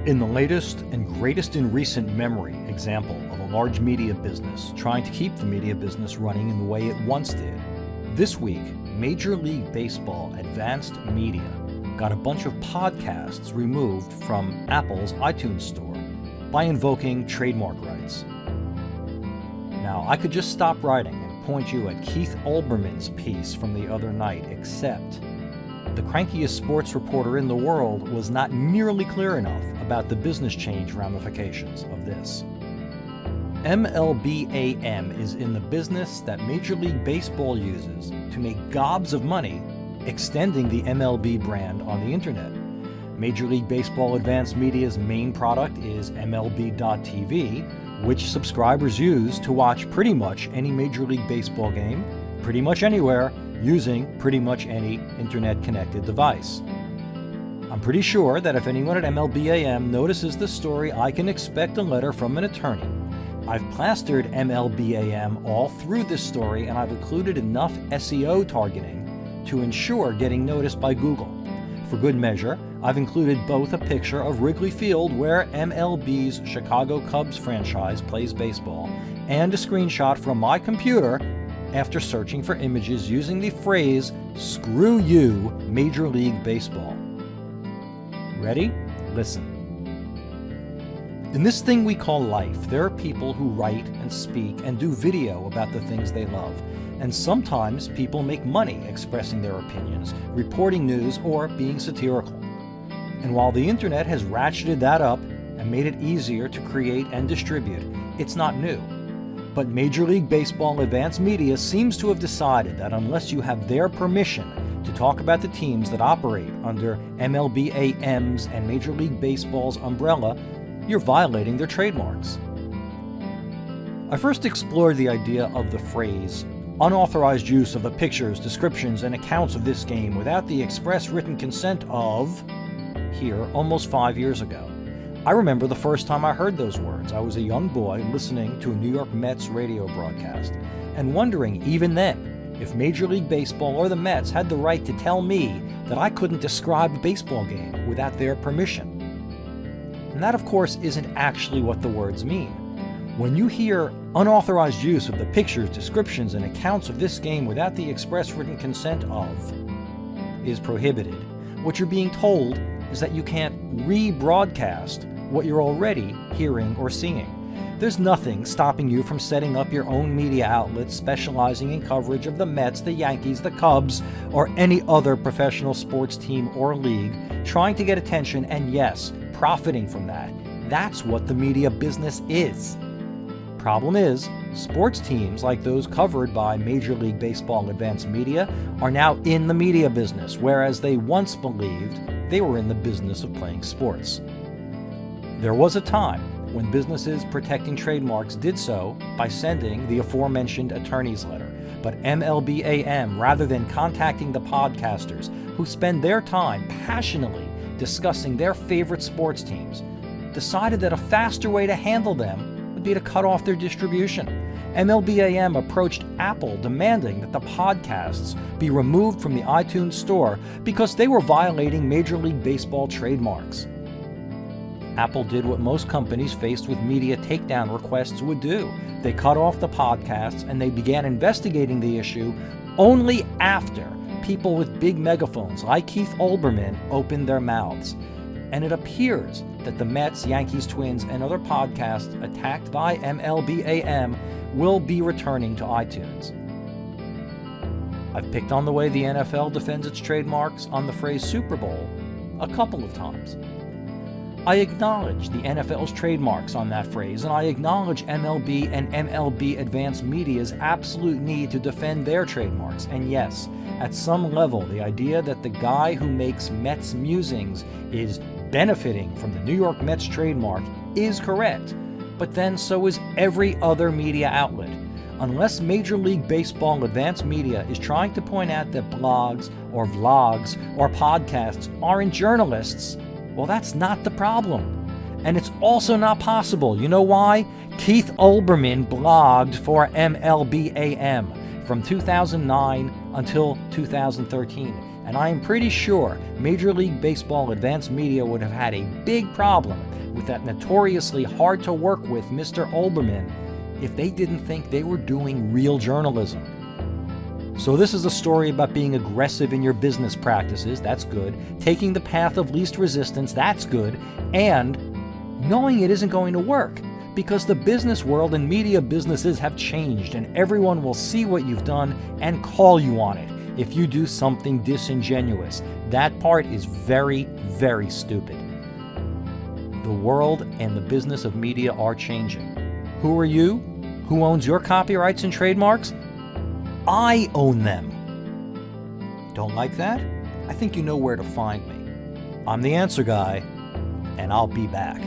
In the latest and greatest in recent memory example of a large media business trying to keep the media business running in the way it once did, this week, Major League Baseball Advanced Media got a bunch of podcasts removed from Apple's iTunes Store by invoking trademark rights. Now, I could just stop writing and point you at Keith Olbermann's piece from the other night, except the crankiest sports reporter in the world was not nearly clear enough about the business change ramifications of this. MLBAM is in the business that Major League Baseball uses to make gobs of money extending the MLB brand on the internet. Major League Baseball Advanced Media's main product is MLB.TV, which subscribers use to watch pretty much any Major League Baseball game, pretty much anywhere, using pretty much any internet-connected device. I'm pretty sure that if anyone at MLBAM notices this story, I can expect a letter from an attorney. I've plastered MLBAM all through this story, and I've included enough SEO targeting to ensure getting noticed by Google. For good measure, I've included both a picture of Wrigley Field, where MLB's Chicago Cubs franchise plays baseball, and a screenshot from my computer after searching for images using the phrase, "Screw you, Major League Baseball." Ready? Listen. In this thing we call life, there are people who write and speak and do video about the things they love. And sometimes people make money expressing their opinions, reporting news, or being satirical. And while the internet has ratcheted that up and made it easier to create and distribute, it's not new. But Major League Baseball Advanced Media seems to have decided that unless you have their permission to talk about the teams that operate under MLBAM's and Major League Baseball's umbrella, you're violating their trademarks. I first explored the idea of the phrase, unauthorized use of the pictures, descriptions, and accounts of this game without the express written consent of, here almost 5 years ago. I remember the first time I heard those words. I was a young boy listening to a New York Mets radio broadcast and wondering, even then, if Major League Baseball or the Mets had the right to tell me that I couldn't describe a baseball game without their permission. And that, of course, isn't actually what the words mean. When you hear unauthorized use of the pictures, descriptions, and accounts of this game without the express written consent of is prohibited, what you're being told is that you can't rebroadcast what you're already hearing or seeing. There's nothing stopping you from setting up your own media outlets specializing in coverage of the Mets, the Yankees, the Cubs, or any other professional sports team or league, trying to get attention and, yes, profiting from that. That's what the media business is. Problem is, sports teams like those covered by Major League Baseball Advanced Media are now in the media business, whereas they once believed they were in the business of playing sports. There was a time when businesses protecting trademarks did so by sending the aforementioned attorney's letter, but MLBAM, rather than contacting the podcasters who spend their time passionately discussing their favorite sports teams, decided that a faster way to handle them would be to cut off their distribution. MLBAM approached Apple demanding that the podcasts be removed from the iTunes Store because they were violating Major League Baseball trademarks. Apple did what most companies faced with media takedown requests would do. They cut off the podcasts and they began investigating the issue only after people with big megaphones like Keith Olbermann opened their mouths. And it appears that the Mets, Yankees, Twins, and other podcasts attacked by MLBAM will be returning to iTunes. I've picked on the way the NFL defends its trademarks on the phrase Super Bowl a couple of times. I acknowledge the NFL's trademarks on that phrase, and I acknowledge MLB and MLB Advanced Media's absolute need to defend their trademarks. And yes, at some level, the idea that the guy who makes Mets musings is benefiting from the New York Mets trademark is correct, but then so is every other media outlet. Unless Major League Baseball Advanced Media is trying to point out that blogs or vlogs or podcasts aren't journalists, well, that's not the problem. And it's also not possible. You know why? Keith Olbermann blogged for MLBAM from 2009 until 2013. And I am pretty sure Major League Baseball advanced media would have had a big problem with that notoriously hard to work with Mr. Olbermann if they didn't think they were doing real journalism. So this is a story about being aggressive in your business practices, that's good, taking the path of least resistance, that's good, and knowing it isn't going to work, because the business world and media businesses have changed and everyone will see what you've done and call you on it if you do something disingenuous. That part is very, very stupid. The world and the business of media are changing. Who are you? Who owns your copyrights and trademarks? I own them. Don't like that? I think you know where to find me. I'm the Answer Guy, and I'll be back.